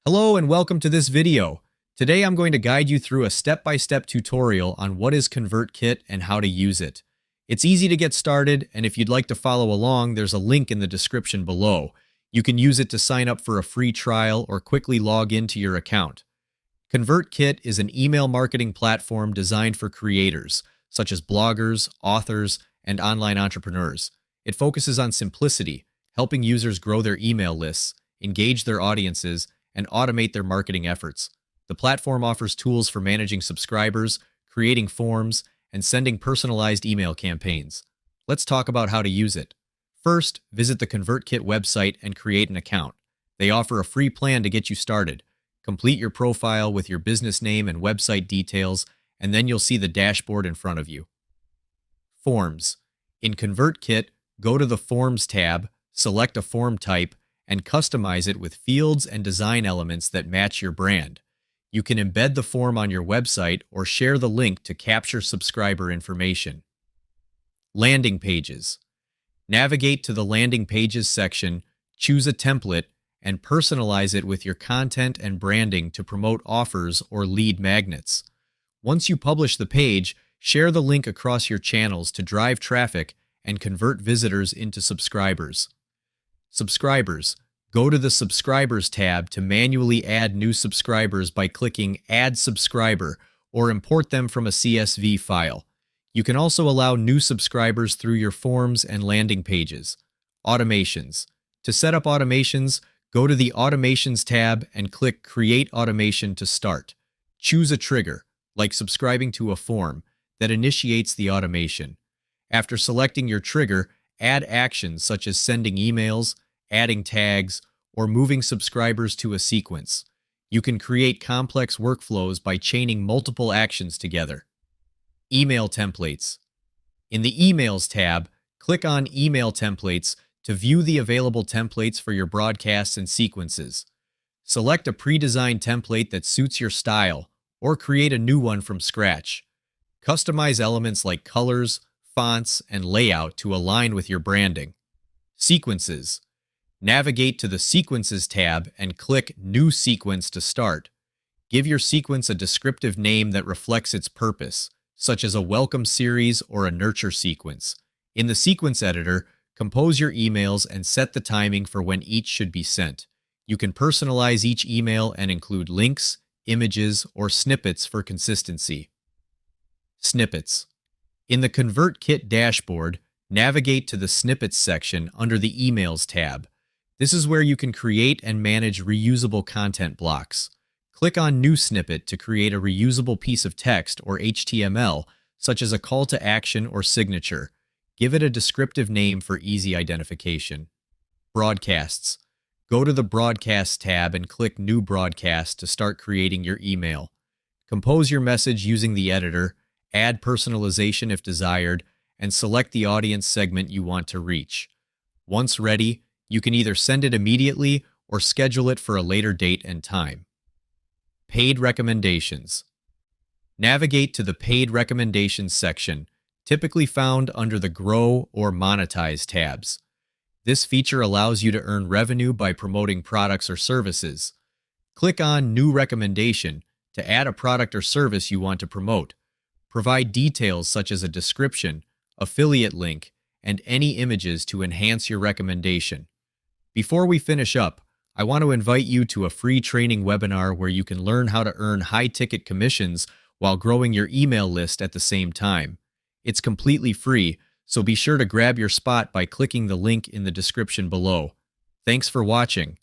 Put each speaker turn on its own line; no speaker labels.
Hello and welcome to this video. Today I'm going to guide you through a step-by-step tutorial on what is ConvertKit and how to use it. It's easy to get started, and if you'd like to follow along, there's a link in the description below. You can use it to sign up for a free trial or quickly log into your account. ConvertKit is an email marketing platform designed for creators, such as bloggers, authors, and online entrepreneurs. It focuses on simplicity, helping users grow their email lists, engage their audiences, and automate their marketing efforts. The platform offers tools for managing subscribers, creating forms, and sending personalized email campaigns. Let's talk about how to use it. First, visit the ConvertKit website and create an account. They offer a free plan to get you started. Complete your profile with your business name and website details, and then you'll see the dashboard in front of you. Forms. In ConvertKit, go to the Forms tab, select a form type, and customize it with fields and design elements that match your brand. You can embed the form on your website or share the link to capture subscriber information. Landing pages. Navigate to the Landing Pages section, choose a template, and personalize it with your content and branding to promote offers or lead magnets. Once you publish the page, share the link across your channels to drive traffic and convert visitors into subscribers. Subscribers. Go to the Subscribers tab to manually add new subscribers by clicking Add Subscriber or import them from a CSV file. You can also allow new subscribers through your forms and landing pages. Automations. To set up automations, go to the Automations tab and click Create Automation to start. Choose a trigger, like subscribing to a form, that initiates the automation. After selecting your trigger, add actions such as sending emails, adding tags, or moving subscribers to a sequence. You can create complex workflows by chaining multiple actions together. Email templates. In the Emails tab, click on Email Templates to view the available templates for your broadcasts and sequences. Select a pre-designed template that suits your style, or create a new one from scratch. Customize elements like colors, fonts, and layout to align with your branding. Sequences. Navigate to the Sequences tab and click New Sequence to start. Give your sequence a descriptive name that reflects its purpose, such as a welcome series or a nurture sequence. In the sequence editor, compose your emails and set the timing for when each should be sent. You can personalize each email and include links, images, or snippets for consistency. Snippets. In the ConvertKit dashboard, navigate to the Snippets section under the Emails tab. This is where you can create and manage reusable content blocks. Click on New Snippet to create a reusable piece of text or HTML, such as a call to action or signature. Give it a descriptive name for easy identification. Broadcasts. Go to the Broadcasts tab and click New Broadcast to start creating your email. Compose your message using the editor, add personalization if desired, and select the audience segment you want to reach. Once ready, you can either send it immediately or schedule it for a later date and time. Paid recommendations. Navigate to the Paid Recommendations section, typically found under the Grow or Monetize tabs. This feature allows you to earn revenue by promoting products or services. Click on New Recommendation to add a product or service you want to promote. Provide details such as a description, affiliate link, and any images to enhance your recommendation. Before we finish up, I want to invite you to a free training webinar where you can learn how to earn high-ticket commissions while growing your email list at the same time. It's completely free, so be sure to grab your spot by clicking the link in the description below. Thanks for watching.